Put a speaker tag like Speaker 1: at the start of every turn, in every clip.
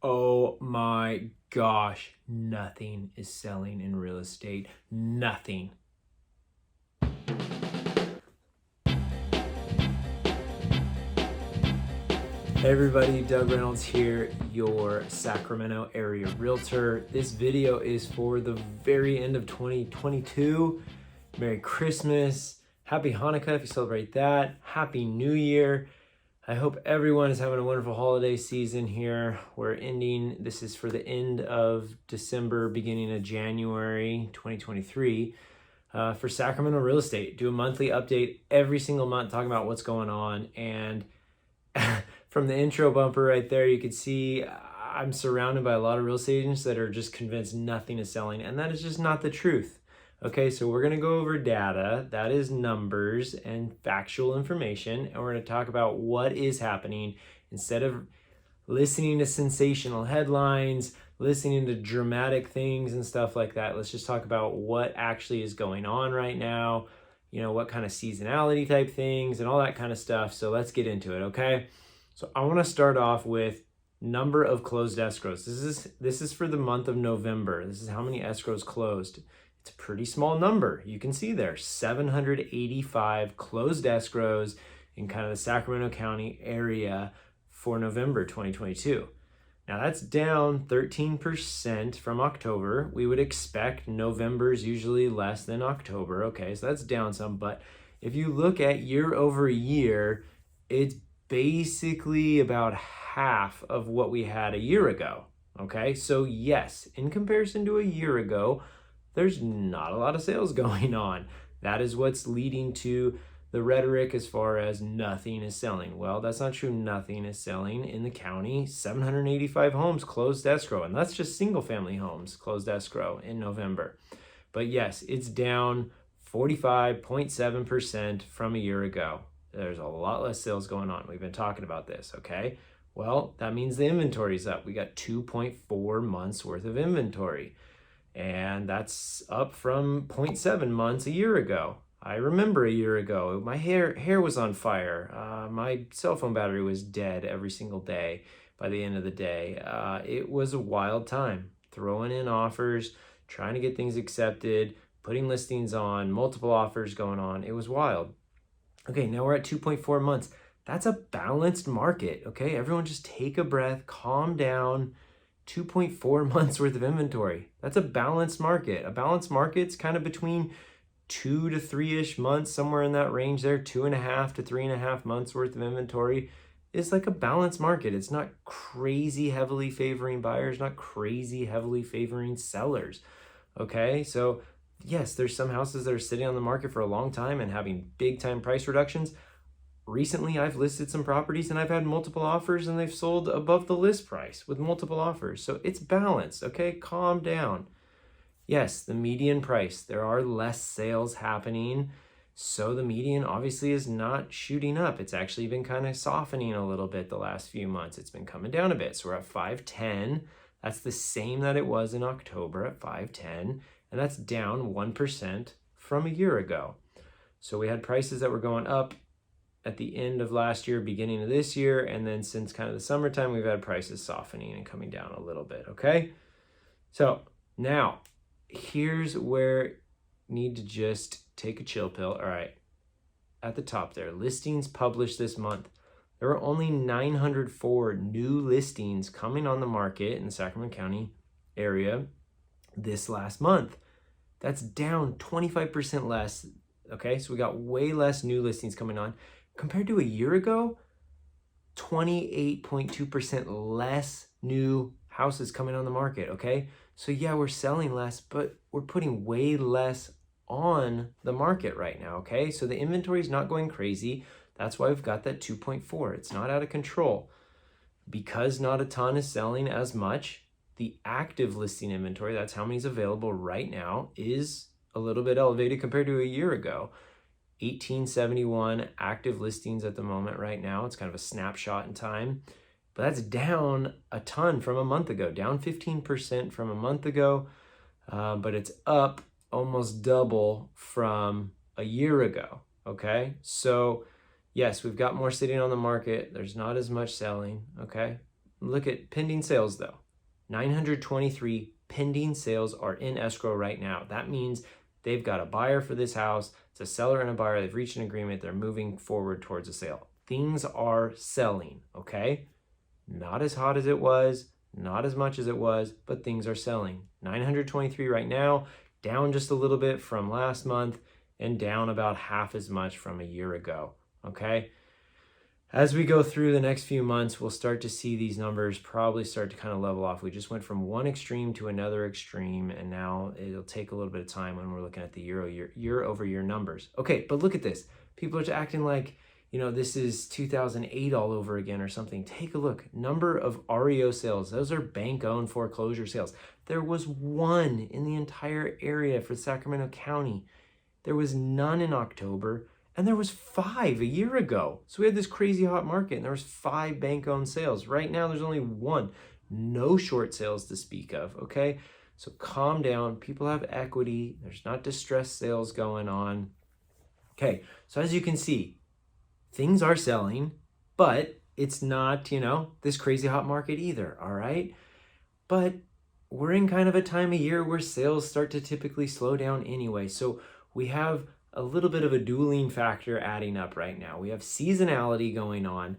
Speaker 1: Oh my gosh, nothing is selling in real estate. Nothing. Hey everybody, Doug Reynolds here, your Sacramento area realtor. This video is for the very end of 2022. Merry Christmas, Happy Hanukkah if you celebrate that, Happy New Year. I hope everyone is having a wonderful holiday season here. This is for the end of December, beginning of January 2023 for Sacramento real estate. Do a monthly update every single month talking about what's going on. And from the intro bumper right there, you can see I'm surrounded by a lot of real estate agents that are just convinced nothing is selling, and that is just not the truth. Okay, so we're gonna go over data, that is numbers and factual information, and we're gonna talk about what is happening instead of listening to sensational headlines, listening to dramatic things and stuff like that. Let's just talk about what actually is going on right now, what kind of seasonality type things and all that kind of stuff. So let's get into it, okay? So I wanna start off with number of closed escrows. This is for the month of November. This is how many escrows closed. It's a pretty small number. You can see there, 785 closed escrows in kind of the Sacramento County area for November 2022. Now that's down 13% from October. We would expect November is usually less than October. Okay, so that's down some, but if you look at year over year, it's basically about half of what we had a year ago. Okay, so yes, in comparison to a year ago, there's not a lot of sales going on. That is what's leading to the rhetoric as far as nothing is selling. Well, that's not true. Nothing is selling in the county. 785 homes closed escrow, and that's just single family homes closed escrow in November. But yes, it's down 45.7% from a year ago. There's a lot less sales going on. We've been talking about this, okay? Well, that means the inventory's up. We got 2.4 months worth of inventory. And that's up from 0.7 months a year ago. I remember a year ago, my hair was on fire. My cell phone battery was dead every single day by the end of the day. It was a wild time, throwing in offers, trying to get things accepted, putting listings on, multiple offers going on. It was wild. Okay, now we're at 2.4 months. That's a balanced market, okay? Everyone just take a breath, calm down. 2.4 months worth of inventory. That's a balanced market. A balanced market's kind of between 2 to 3-ish months, somewhere in that range there. 2.5 to 3.5 months worth of inventory is like a balanced market. It's not crazy heavily favoring buyers, not crazy heavily favoring sellers. Okay, so yes, there's some houses that are sitting on the market for a long time and having big time price reductions. Recently, I've listed some properties and I've had multiple offers and they've sold above the list price with multiple offers. So it's balanced, okay? Calm down. Yes, the median price, there are less sales happening. So the median obviously is not shooting up. It's actually been kind of softening a little bit the last few months. It's been coming down a bit. So we're at 510. That's the same that it was in October at 510. And that's down 1% from a year ago. So we had prices that were going up at the end of last year, beginning of this year, and then since kind of the summertime, we've had prices softening and coming down a little bit, okay? So now, here's where you need to just take a chill pill. All right, at the top there, listings published this month. There were only 904 new listings coming on the market in the Sacramento County area this last month. That's down 25% less, okay? So we got way less new listings coming on. Compared to a year ago, 28.2% less new houses coming on the market, okay? So yeah, we're selling less, but we're putting way less on the market right now, okay? So the inventory is not going crazy. That's why we've got that 2.4. It's not out of control. Because not a ton is selling as much, the active listing inventory, that's how many is available right now, is a little bit elevated compared to a year ago. 1871 active listings at the moment right now. It's kind of a snapshot in time, but that's down a ton from a month ago, down 15% from a month ago, but it's up almost double from a year ago, okay? So yes, we've got more sitting on the market. There's not as much selling, okay? look at pending sales though. 923 pending sales are in escrow right now. That means they've got a buyer for this house. It's a seller and a buyer. They've reached an agreement. They're moving forward towards a sale. Things are selling, okay? Not as hot as it was, not as much as it was, but things are selling. 923 right now, down just a little bit from last month and down about half as much from a year ago, okay? As we go through the next few months, we'll start to see these numbers probably start to kind of level off. We just went from one extreme to another extreme, and now it'll take a little bit of time when we're looking at the year over year numbers. Okay, but look at this. People are acting like, you know, this is 2008 all over again or something. Take a look. Number of REO sales. Those are bank-owned foreclosure sales. There was one in the entire area for Sacramento County. There was none in October. And there was 5 a year ago. So we had this crazy hot market and there was 5 bank-owned sales. Right now, there's only 1. No short sales to speak of, okay? So calm down. People have equity. There's not distressed sales going on. Okay, so as you can see, things are selling, but it's not, you know, this crazy hot market either, all right? But we're in kind of a time of year where sales start to typically slow down anyway. So we have a little bit of a dueling factor adding up right now. We have seasonality going on.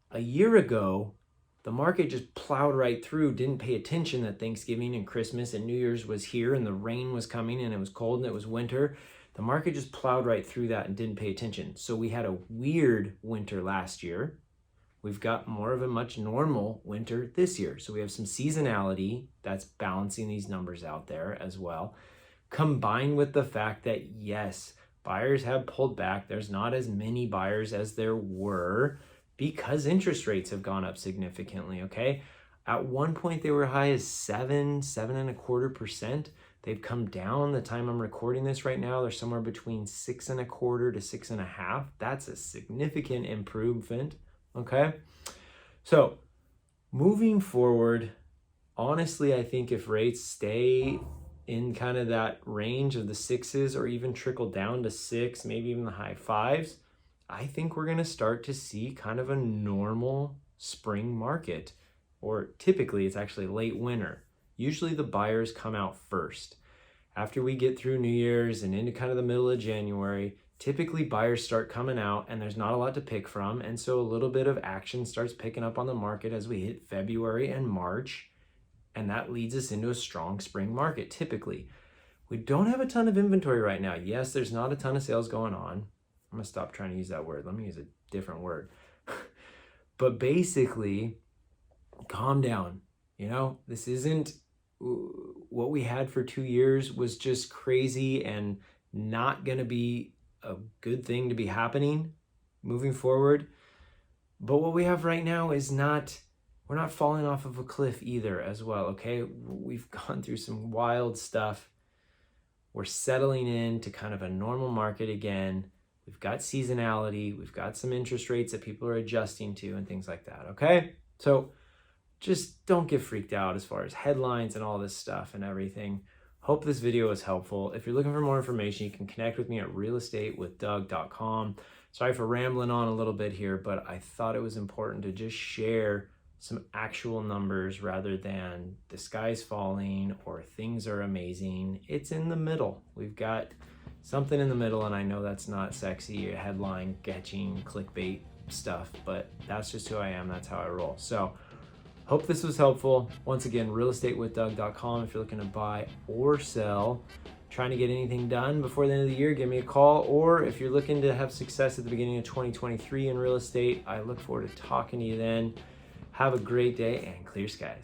Speaker 1: A year ago, the market just plowed right through, didn't pay attention that Thanksgiving and Christmas and New Year's was here and the rain was coming and it was cold and it was winter. The market just plowed right through that and didn't pay attention. So we had a weird winter last year. We've got more of a much normal winter this year. So we have some seasonality that's balancing these numbers out there as well, combined with the fact that, yes, buyers have pulled back. There's not as many buyers as there were because interest rates have gone up significantly, okay? At one point, they were high as 7.25%. They've come down. The time I'm recording this right now, they're somewhere between 6.25 to 6.5. That's a significant improvement, okay? So moving forward, honestly, I think if rates stay in kind of that range of the 6s or even trickle down to 6, maybe even the high 5s, I think we're going to start to see kind of a normal spring market, or typically it's actually late winter. Usually the buyers come out first. After we get through New Year's and into kind of the middle of January, typically buyers start coming out and there's not a lot to pick from. And so a little bit of action starts picking up on the market as we hit February and March. And that leads us into a strong spring market, typically. We don't have a ton of inventory right now. Yes, there's not a ton of sales going on. I'm gonna stop trying to use that word. Let me use a different word. But basically, calm down. You know, this isn't what we had for 2 years was just crazy and not gonna be a good thing to be happening moving forward. But what we have right now is not, we're not falling off of a cliff either as well, okay? We've gone through some wild stuff. We're settling into kind of a normal market again. We've got seasonality. We've got some interest rates that people are adjusting to and things like that, okay? So just don't get freaked out as far as headlines and all this stuff and everything. Hope this video was helpful. If you're looking for more information, you can connect with me at realestatewithdoug.com. Sorry for rambling on a little bit here, but I thought it was important to just share some actual numbers rather than the sky's falling or things are amazing. It's in the middle. We've got something in the middle, and I know that's not sexy, headline catching, clickbait stuff, but that's just who I am. That's how I roll. So hope this was helpful. Once again, realestatewithdoug.com if you're looking to buy or sell. Trying to get anything done before the end of the year, give me a call. Or if you're looking to have success at the beginning of 2023 in real estate, I look forward to talking to you then. Have a great day and clear skies.